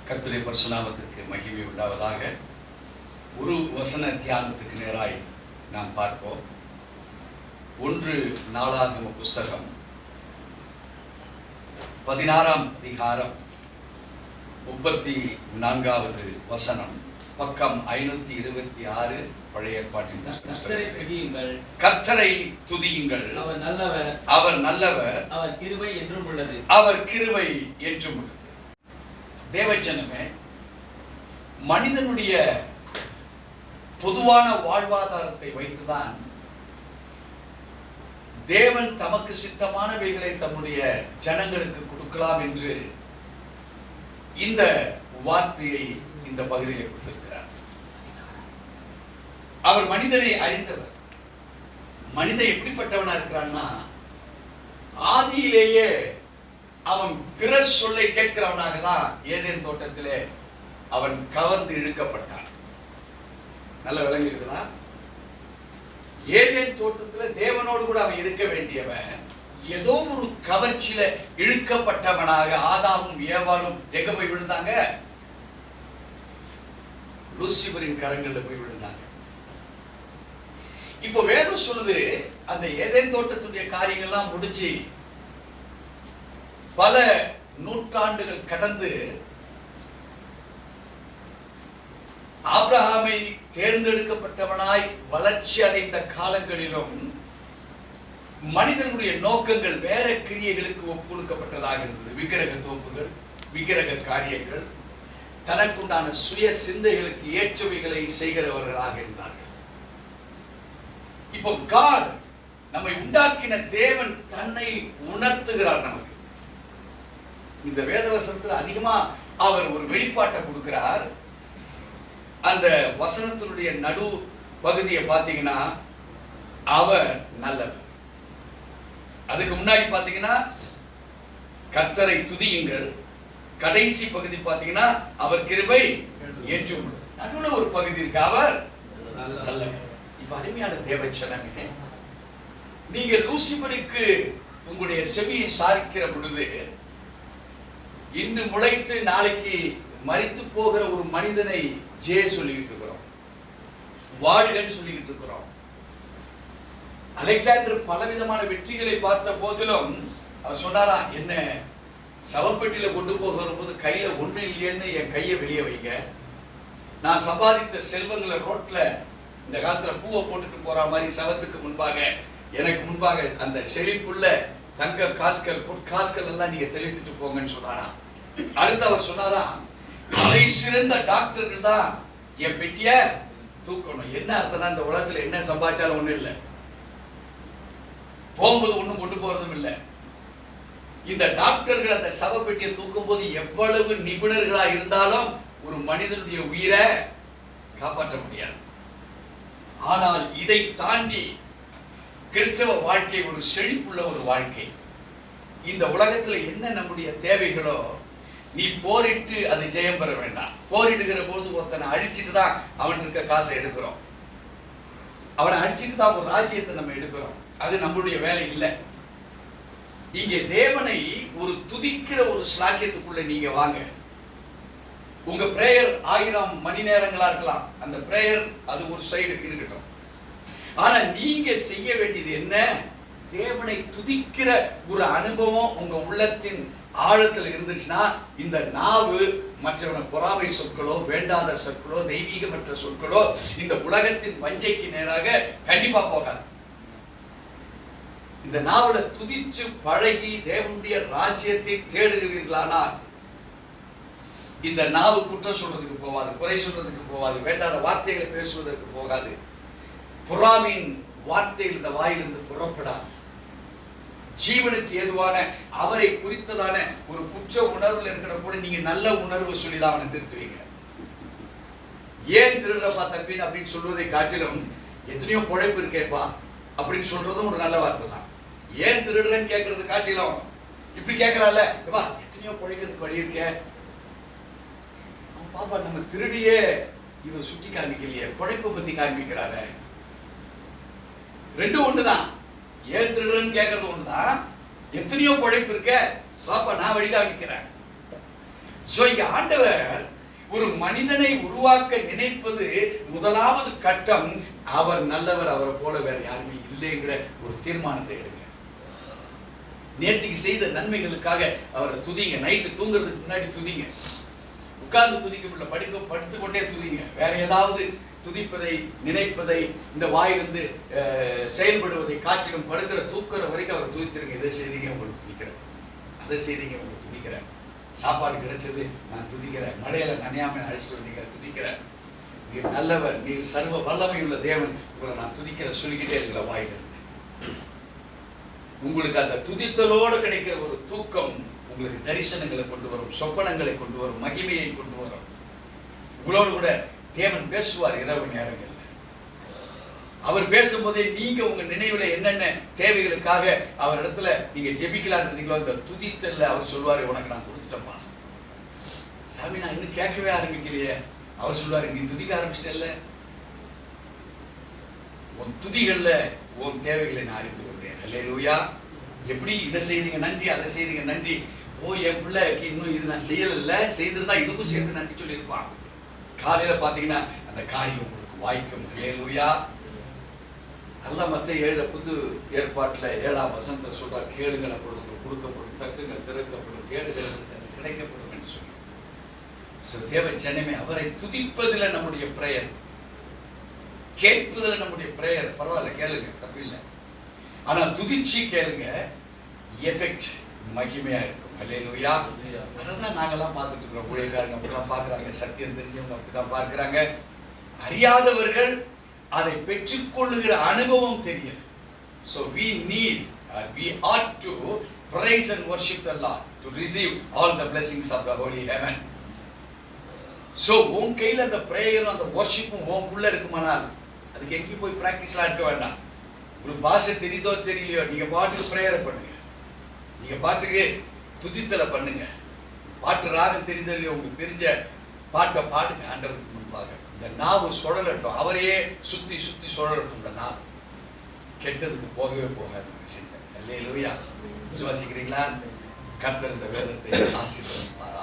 கர்த்தருடைய பரிசுநாமத்திற்கு மகிமை உண்டாவதாக. ஒரு வசன தியானத்துக்கு நேராய் நாம் பார்ப்போம். 1 நாளாகம புஸ்தகம் 16ஆம் அதிகாரம் 34வது வசனம், பக்கம் 526, பழைய ஏற்பாட்டின் புஸ்தகம். கர்த்தரை துதியுங்கள், அவர் நல்லவர், அவர் கிருபை என்றும் உள்ளது, அவர் கிருபை என்றும் உள்ளது. தேவஜனமே, மனிதனுடைய பொதுவான வாழ்வாதாரத்தை வைத்துதான் தேவன் தமக்கு சித்தமானவைகளை தம்முடைய ஜனங்களுக்கு கொடுக்கலாம் என்று இந்த வார்த்தையை இந்த பகுதியில் கொடுத்திருக்கிறார். அவர் மனிதனை அறிந்தவர். மனிதன் எப்படிப்பட்டவனா இருக்கிறான்னா, ஆதியிலேயே அவன் பிறர் சொல்லை கேட்கிறவனாக தான் ஏதேன் தோட்டத்திலே அவன் கவர்ந்து இழுக்கப்பட்டான். நல்ல விளங்குகிறதா? ஏதேன் தோட்டத்துல தேவனோடு கூட அவன் இருக்க வேண்டியவன் ஏதோ ஒரு கவர்ச்சியில இழுக்கப்பட்டவனாக ஆதாமும் ஏவாளும் எங்க போய் விழுந்தாங்க? லூசிபரின் கரங்கள்ல போய் விழுந்தாங்க. இப்போ வேதம் சொல்லுது, அந்த ஏதேன் தோட்டத்துடைய காரியங்கள்லாம் முடிஞ்சு பல நூற்றாண்டுகள் கடந்து ஆபிரகாமை தேர்ந்தெடுக்கப்பட்டவனாய் வளர்ச்சி அடைந்த காலங்களிலும் மனிதனுடைய நோக்கங்கள் வேற கிரியைகளுக்கு ஒப்புக்கொடுக்கப்பட்டதாக இருந்தது. விக்கிரக தோப்புகள், விக்கிரக காரியங்கள், தனக்குண்டான சுய சிந்தைகளுக்கு ஏற்றவைகளை செய்கிறவர்களாக இருந்தார்கள். இப்போ காட், நம்மை உண்டாக்கின தேவன் தன்னை உணர்த்துகிறார் நமக்கு. இந்த வேதவசனத்தில் அதிகமா அவர் ஒரு வெளிப்பாட்டை கொடுக்கிறார். அந்த வசனத்தினுடைய நடு பகுதியை பார்த்தீங்கன்னா, அவர் நல்லவர். அதுக்கு முன்னாடி பார்த்தீங்கன்னா, கர்த்தரை துதியுங்கள். கடைசி பகுதி பார்த்தீங்கன்னா, அவர் கிருபை என்றும். நடுவில் ஒரு பகுதி இருக்கு, அவர் நல்லவர். இப்ப அருமையான தேவச்சனமே, நீங்க லூசிபருக்கு உங்களுடைய செவியை சாய்க்கிற பொழுது, இன்று முளைத்து நாளைக்கு மரித்து போகிற ஒரு மனிதனை ஜே சொல்லிக்கிட்டு இருக்கிறோம், வாழ்கன்னு சொல்லிக்கிட்டு இருக்கிறோம். அலெக்சாண்டர் பலவிதமான வெற்றிகளை பார்த்த போதிலும் அவர் சொன்னாரா, என்ன சவப்பெட்டியில கொண்டு போகிற போது கையில ஒண்ணு இல்லையேன்னு என் கையை வெளியே வைங்க, நான் சம்பாதித்த செல்வங்களை ரோட்ல இந்த காலத்துல பூவை போட்டுட்டு போற மாதிரி சவத்துக்கு முன்பாக, எனக்கு முன்பாக அந்த செழிப்புள்ள தங்க காசுகள் பொற்காசுகள் எல்லாம் நீங்க தெளித்துட்டு போங்கன்னு சொன்னாராம். அடுத்து அவர் சொன்னாராம், தலை சிறந்த டாக்டர்கள் தான் என் பெட்டிய தூக்கணும். என்ன அர்த்தம்னா, இந்த உலகத்துல என்ன சம்பாதிச்சாலும் ஒண்ணும் இல்லை, போகும்போது ஒண்ணும் கொண்டு போறதும் இல்லை. இந்த டாக்டர்கள் அந்த சவ பெட்டியை தூக்கும் போது எவ்வளவு நிபுணர்களா இருந்தாலும் ஒரு மனிதனுடைய உயிரை காப்பாற்ற முடியாது. ஆனால் இதை தாண்டி கிறிஸ்தவ வாழ்க்கை ஒரு செழிப்புள்ள ஒரு வாழ்க்கை. இந்த உலகத்துல என்ன நம்முடைய தேவைகளோ, நீ போரிட்டு அது ஜெயம் பெற வேண்டாம். போரிடுகிற போது ஒருத்தனை அழிச்சிட்டு தான் அவன் இருக்க காசை எடுக்கிறோம், அவனை அழிச்சிட்டு தான் ஒரு ராஜ்யத்தை நம்ம எடுக்கிறோம். அது நம்மளுடைய வேலை இல்லை. இங்கே தேவனை ஒரு துதிக்கிற ஒரு ஸ்லாக்கியத்துக்குள்ள நீங்க வாங்க. உங்க பிரேயர் 1000 மணி நேரங்களா இருக்கலாம், அந்த பிரேயர் அது ஒரு சைடு இருக்கட்டும். ஆனா நீங்க செய்ய வேண்டியது என்ன? தேவனை துதிக்கிற ஒரு அனுபவம் உங்க உள்ளத்தின் ஆழத்தில் இருந்துச்சுன்னா, இந்த நாவு மற்றவன பொறாமை சொற்களோ, வேண்டாத சொற்களோ, தெய்வீகமற்ற சொற்களோ இந்த உலகத்தின் வஞ்சைக்கு நேராக கண்டிப்பா போகாது. இந்த நாவல துதிச்சு பழகி தேவனுடைய ராஜ்யத்தை தேடுகிறீர்களானால், இந்த நாவு குற்றம் சொல்றதுக்கு போகாது, குறை சொல்றதுக்கு போகாது, வேண்டாத வார்த்தைகளை பேசுவதற்கு போகாது, பொறாமையின் வார்த்தைகள் இந்த வாயிலிருந்து புறப்படாது. ஜீவனுக்கு ஏதுவான அவரை குறித்ததான ஒரு குற்ற உணர்வுல இருக்கிற கூட நீங்க நல்ல உணர்வு சொல்லிதான் அவனை திருத்துவீங்க. ஏன் திருடுறப்பா தப்பின்னு அப்படின்னு சொல்வதை காட்டிலும், எத்தனையோ பொழைப்பு இருக்கேப்பா அப்படின்னு சொல்றதும் ஒரு நல்ல வார்த்தை தான். ஏன் திருடுறேன்னு கேட்கறது காட்டிலும் இப்படி கேட்கறாள், எத்தனையோ பொழைக்கிறதுக்கு வழி இருக்க பாப்பா, நம்ம திருடியே இவர் சுட்டி காண்பிக்கலையே, பொழைப்பை பத்தி காண்பிக்கிறாரு. ரெண்டும் ஒண்ணுதான். ஏன் திருடுறன்னு கேட்கறது ஒண்ணுதான். எத்தனையோ பொழைப்பு இருக்க, பாப்பா நான் வழி காமிக்கிறேன். சோ இங்க ஆண்டவர் ஒரு மனிதனை உருவாக்க நினைப்பது முதலாவது கட்டம், அவர் நல்லவர், அவரை போல வேற யாருமே இல்லைங்கிற ஒரு தீர்மானத்தை எடுங்க. நேற்றுக்கு செய்த நன்மைகளுக்காக அவரை துதிங்க. நைட்டு தூங்குறதுக்கு முன்னாடி துதிங்க. உட்கார்ந்து துதிக்க முடியல, படுத்து கொண்டே துதிங்க. வேற ஏதாவது துதிப்பதை, நினைப்பதை, இந்த வாயிலிருந்து செயல்படுவதை காற்றிலும் படுக்கிற தூக்குற வரைக்கும் அவர் துதிச்சிருங்க. இதை செய்தீங்க உங்களுக்கு துதிக்கிறேன், அதை செய்தீங்க உங்களுக்கு துதிக்கிறேன், சாப்பாடு கிடைச்சது நான் துதிக்கிறேன், மழையில நனையாம அழைச்சிட்டு வந்தீங்க துதிக்கிறேன், நீர் நல்லவர், நீர் சர்வ வல்லமை உள்ள தேவன், உங்களை நான் துதிக்கிறேன் சொல்லிக்கிட்டே இருக்கிற வாயிலிருந்து. உங்களுக்கு அந்த துதித்தலோடு கிடைக்கிற ஒரு தூக்கம் உங்களுக்கு தரிசனங்களை கொண்டு வரும், சொப்பனங்களை கொண்டு வரும், மகிமையை கொண்டு வரும். உங்களோடு கூட தேவன் பேசுவார் இரவு நேரங்கள்ல. அவர் பேசும்போதே நீங்க உங்க நினைவுல என்னென்ன தேவைகளுக்காக அவர் இடத்துல நீங்க ஜெபிக்கலாம் இருந்தீங்களோ அந்த துதித்தல்ல அவர் சொல்வாரு, உனக்கு நான் கொடுத்துட்டேன்ப்பா சாமி, நான் இன்னும் கேட்கவே ஆரம்பிக்கலையே. அவர் சொல்வாரு, நீ துதிக்க ஆரம்பிச்சிட்டல்ல, உன் துதிகள்ல உன் தேவைகளை நான் அறிந்து கொண்டேன். அல்லேலூயா. எப்படி இதை செய்தீங்க நன்றி, அதை செய்தீங்க நன்றி. ஓ என் பிள்ளைக்கு இன்னும் இது நான் செய்யல, செய்திருந்தா இதுக்கும் சேர்த்து நன்றி சொல்லியிருப்பான். காலையில பாத்தீங்கன்னா அந்த காரியம் உங்களுக்கு வாய்க்கும். அல்லேலூயா. நல்லா மற்ற 7 புது ஏற்பாட்டுல 7ஆம் வசனத்தை சொல்றா, கேளுங்கள் அப்பொழுது உங்களுக்கு கொடுக்கப்படும், தட்டுங்கள் திறக்கப்படும், தேடுங்கள் கிடைக்கப்படும் என்று சொல்லி. தேவ ஜனமே, அவரை துதிப்பதில் நம்முடைய பிரேயர், கேட்பதில் நம்முடைய பிரேயர். பரவாயில்ல, கேளுங்க, தப்பில்லை. ஆனா துதிச்சு கேளுங்க, எஃபெக்ட் மகிமையா இருக்கும். அல்லேலூயா. அதான் நாங்கெல்லாம் பார்த்துட்டு இருக்கிறோம். ஊழியக்காரங்க அப்படிதான் பார்க்குறாங்க, சத்தியம் தெரிஞ்சவங்க அப்படிதான் பார்க்கிறாங்க. அறியாதவர்கள் அதை பெற்றுக்கொள்ளுகிற அனுபவம் தெரியல. So we need, we ought to praise and worship the Lord to receive all the blessings of the holy heaven. So உன் கையில் அந்த பிரேயரும் அந்த வர்ஷிப்பும் உனக்குள்ள இருக்குமானால் அதுக்கு எங்கேயும் போய் பிராக்டிஸ்லாம் இருக்க வேண்டாம். ஒரு பாஷை தெரியுதோ தெரியலையோ, நீங்க பாட்டுக்கு பிரேயரை பண்ணுங்க, நீங்க பாட்டுக்கு துதித்தலை பண்ணுங்க, பாட்டு ராகம் தெரிஞ்சலையோ உங்களுக்கு தெரிஞ்ச பாட்டை பாடுங்க ஆண்டவருக்கு முன்பாக. இந்த நாவு சுழலட்டும், அவரையே சுத்தி சுத்தி சுழலட்டும். இந்த நாவு கெட்டதுக்கு போகவே போகாது. அல்லேலூயா. விசுவாசிக்கிறீங்களா? கர்த்தர் இந்த வேதத்தை ஆசீர்வதிப்பார்.